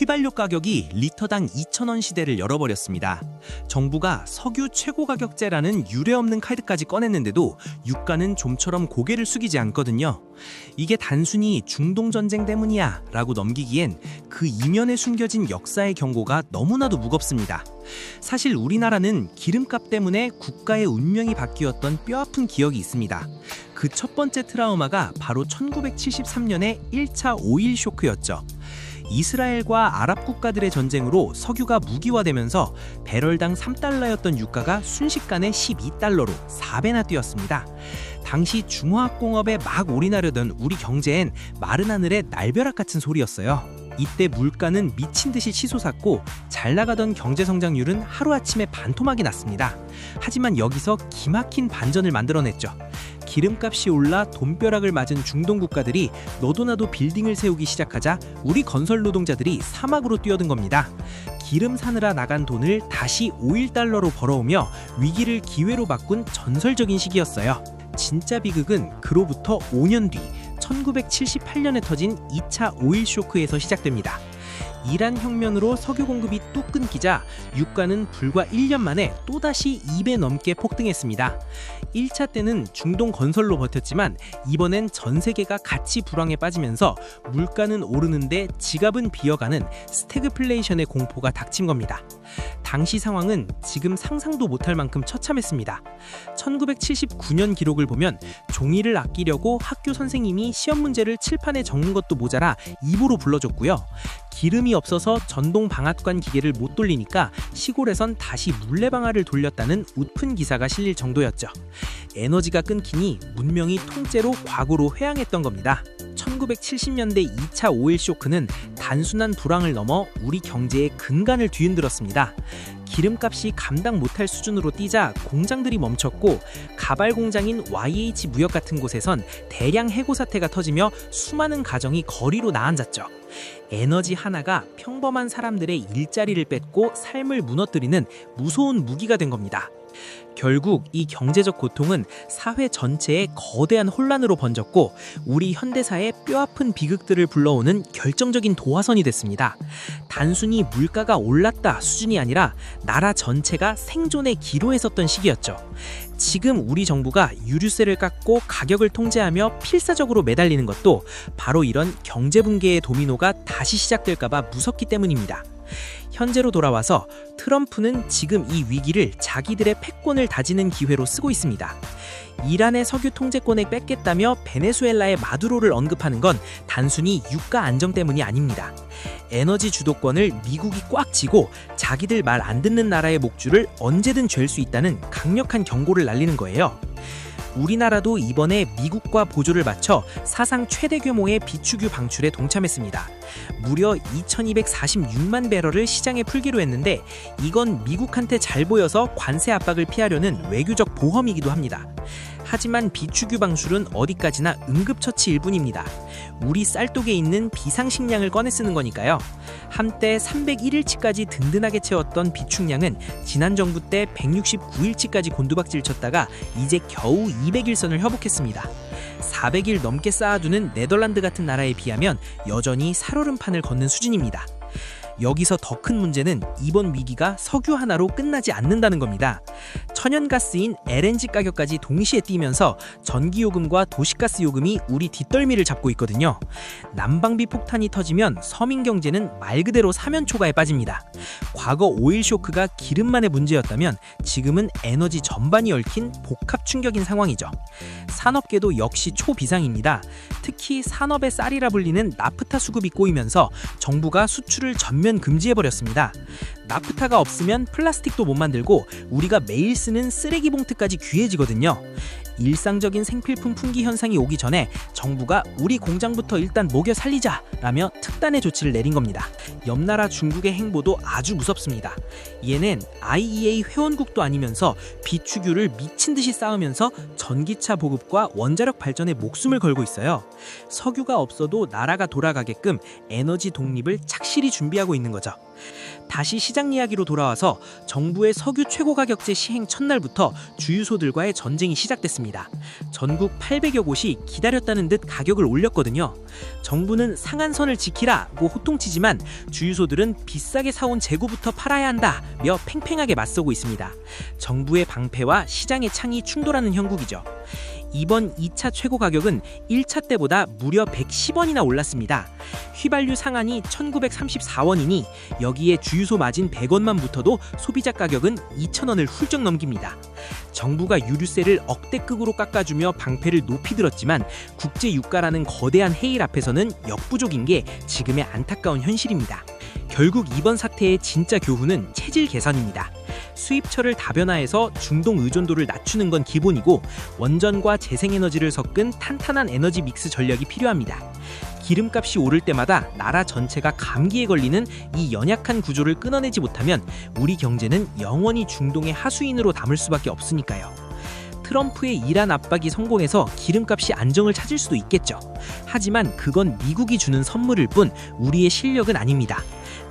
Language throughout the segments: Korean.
휘발유 가격이 리터당 2,000원 시대를 열어버렸습니다. 정부가 석유 최고 가격제라는 유례없는 카드까지 꺼냈는데도 유가는 좀처럼 고개를 숙이지 않거든요. 이게 단순히 중동 전쟁 때문이야 라고 넘기기엔 그 이면에 숨겨진 역사의 경고가 너무나도 무겁습니다. 사실 우리나라는 기름값 때문에 국가의 운명이 바뀌었던 뼈아픈 기억이 있습니다. 그 첫 번째 트라우마가 바로 1973년의 1차 오일 쇼크였죠. 이스라엘과 아랍 국가들의 전쟁으로 석유가 무기화되면서 배럴당 3달러였던 유가가 순식간에 12달러로 4배나 뛰었습니다. 당시 중화학공업에 막 올인하려던 우리 경제엔 마른 하늘의 날벼락 같은 소리였어요. 이때 물가는 미친 듯이 치솟았고 잘 나가던 경제 성장률은 하루아침에 반토막이 났습니다. 하지만 여기서 기막힌 반전을 만들어냈죠. 기름값이 올라 돈벼락을 맞은 중동 국가들이 너도나도 빌딩을 세우기 시작하자 우리 건설 노동자들이 사막으로 뛰어든 겁니다. 기름 사느라 나간 돈을 다시 5달러로 벌어오며 위기를 기회로 바꾼 전설적인 시기였어요. 진짜 비극은 그로부터 5년 뒤 1978년에 터진 2차 오일 쇼크에서 시작됩니다. 이란 혁명으로 석유 공급이 뚝 끊기자 유가는 불과 1년 만에 또다시 2배 넘게 폭등했습니다. 1차 때는 중동 건설로 버텼지만 이번엔 전 세계가 같이 불황에 빠지면서 물가는 오르는데 지갑은 비어가는 스태그플레이션의 공포가 닥친 겁니다. 당시 상황은 지금 상상도 못할 만큼 처참했습니다. 1979년 기록을 보면 종이를 아끼려고 학교 선생님이 시험 문제를 칠판에 적는 것도 모자라 입으로 불러줬고요. 기름이 없어서 전동 방앗간 기계를 못 돌리니까 시골에선 다시 물레방아를 돌렸다는 웃픈 기사가 실릴 정도였죠. 에너지가 끊기니 문명이 통째로 과거로 회항했던 겁니다. 1970년대 2차 오일 쇼크는 단순한 불황을 넘어 우리 경제의 근간을 뒤흔들었습니다. 기름값이 감당 못할 수준으로 뛰자 공장들이 멈췄고 가발 공장인 YH 무역 같은 곳에선 대량 해고 사태가 터지며 수많은 가정이 거리로 나앉았죠. 에너지 하나가 평범한 사람들의 일자리를 뺏고 삶을 무너뜨리는 무서운 무기가 된 겁니다. 결국 이 경제적 고통은 사회 전체에 거대한 혼란으로 번졌고 우리 현대사의 뼈아픈 비극들을 불러오는 결정적인 도화선이 됐습니다. 단순히 물가가 올랐다 수준이 아니라 나라 전체가 생존의 기로에 섰던 시기였죠. 지금 우리 정부가 유류세를 깎고 가격을 통제하며 필사적으로 매달리는 것도 바로 이런 경제 붕괴의 도미노가 다시 시작될까봐 무섭기 때문입니다. 현재로 돌아와서 트럼프는 지금 이 위기를 자기들의 패권을 다지는 기회로 쓰고 있습니다. 이란의 석유 통제권을 뺏겠다며 베네수엘라의 마두로를 언급하는 건 단순히 유가 안정 때문이 아닙니다. 에너지 주도권을 미국이 꽉 쥐고 자기들 말 안 듣는 나라의 목줄을 언제든 쥘 수 있다는 강력한 경고를 날리는 거예요. 우리나라도 이번에 미국과 보조를 맞춰 사상 최대 규모의 비축유 방출에 동참했습니다. 무려 2246만 배럴을 시장에 풀기로 했는데 이건 미국한테 잘 보여서 관세 압박을 피하려는 외교적 보험이기도 합니다. 하지만 비축유 방출은 어디까지나 응급처치 일뿐입니다. 우리 쌀독에 있는 비상식량을 꺼내 쓰는 거니까요. 한때 301일치까지 든든하게 채웠던 비축량은 지난 정부 때 169일치까지 곤두박질 쳤다가 이제 겨우 200일선을 회복했습니다. 400일 넘게 쌓아두는 네덜란드 같은 나라에 비하면 여전히 살얼음판을 걷는 수준입니다. 여기서 더 큰 문제는 이번 위기가 석유 하나로 끝나지 않는다는 겁니다. 천연가스인 LNG 가격까지 동시에 뛰면서 전기요금과 도시가스 요금이 우리 뒷덜미를 잡고 있거든요. 난방비 폭탄이 터지면 서민 경제는 말 그대로 사면초가에 빠집니다. 과거 오일 쇼크가 기름만의 문제였다면 지금은 에너지 전반이 얽힌 복합 충격인 상황이죠. 산업계도 역시 초비상입니다. 특히 산업의 쌀이라 불리는 나프타 수급이 꼬이면서 정부가 수출을 전면 금지해버렸습니다. 나프타가 없으면 플라스틱도 못 만들고 우리가 매일 쓰는 쓰레기 봉투까지 귀해지거든요. 일상적인 생필품 품귀 현상이 오기 전에 정부가 우리 공장부터 일단 먹여 살리자라며 특단의 조치를 내린 겁니다. 옆나라 중국의 행보도 아주 무섭습니다. 얘는 IEA 회원국도 아니면서 비축유를 미친 듯이 쌓으면서 전기차 보급과 원자력 발전에 목숨을 걸고 있어요. 석유가 없어도 나라가 돌아가게끔 에너지 독립을 착실히 준비하고 있는 거죠. 다시 시장 이야기로 돌아와서 정부의 석유 최고 가격제 시행 첫날부터 주유소들과의 전쟁이 시작됐습니다. 전국 800여 곳이 기다렸다는 듯 가격을 올렸거든요. 정부는 상한선을 지키라고 호통치지만 주유소들은 비싸게 사온 재고부터 팔아야 한다며 팽팽하게 맞서고 있습니다. 정부의 방패와 시장의 창이 충돌하는 형국이죠. 이번 2차 최고 가격은 1차 때보다 무려 110원이나 올랐습니다. 휘발유 상한이 1934원이니 여기에 주유소 마진 100원만 붙어도 소비자 가격은 2,000원을 훌쩍 넘깁니다. 정부가 유류세를 억대급으로 깎아주며 방패를 높이 들었지만 국제 유가라는 거대한 해일 앞에서는 역부족인 게 지금의 안타까운 현실입니다. 결국 이번 사태의 진짜 교훈은 체질 개선입니다. 수입처를 다변화해서 중동 의존도를 낮추는 건 기본이고 원전과 재생에너지를 섞은 탄탄한 에너지 믹스 전략이 필요합니다. 기름값이 오를 때마다 나라 전체가 감기에 걸리는 이 연약한 구조를 끊어내지 못하면 우리 경제는 영원히 중동의 하수인으로 남을 수밖에 없으니까요. 트럼프의 이란 압박이 성공해서 기름값이 안정을 찾을 수도 있겠죠. 하지만 그건 미국이 주는 선물일 뿐 우리의 실력은 아닙니다.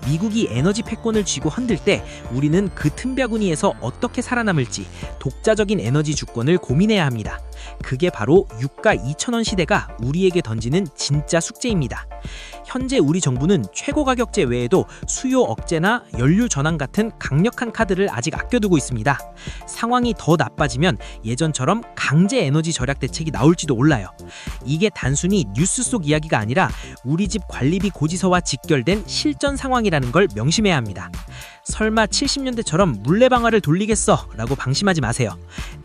미국이 에너지 패권을 쥐고 흔들 때 우리는 그 틈바구니에서 어떻게 살아남을지 독자적인 에너지 주권을 고민해야 합니다. 그게 바로 유가 2,000원 시대가 우리에게 던지는 진짜 숙제입니다. 현재 우리 정부는 최고 가격제 외에도 수요 억제나 연료 전환 같은 강력한 카드를 아직 아껴두고 있습니다. 상황이 더 나빠지면 예전처럼 강제 에너지 절약 대책이 나올지도 몰라요. 이게 단순히 뉴스 속 이야기가 아니라 우리 집 관리비 고지서와 직결된 실전 상황이라는 걸 명심해야 합니다. 설마 70년대처럼 물레방아를 돌리겠어 라고 방심하지 마세요.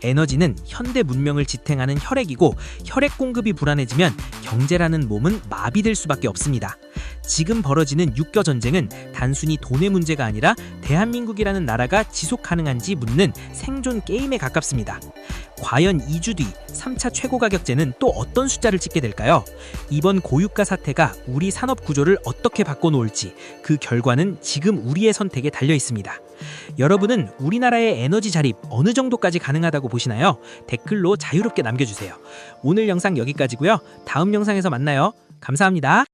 에너지는 현대 문명을 지탱하는 혈액이고 혈액 공급이 불안해지면 경제라는 몸은 마비될 수밖에 없습니다. 지금 벌어지는 육겨 전쟁은 단순히 돈의 문제가 아니라 대한민국이라는 나라가 지속 가능한지 묻는 생존 게임에 가깝습니다. 과연 2주 뒤 3차 최고 가격제는 또 어떤 숫자를 찍게 될까요? 이번 고유가 사태가 우리 산업 구조를 어떻게 바꿔놓을지 그 결과는 지금 우리의 선택에 달려 있습니다. 여러분은 우리나라의 에너지 자립 어느 정도까지 가능하다고 보시나요? 댓글로 자유롭게 남겨주세요. 오늘 영상 여기까지고요. 다음 영상에서 만나요. 감사합니다.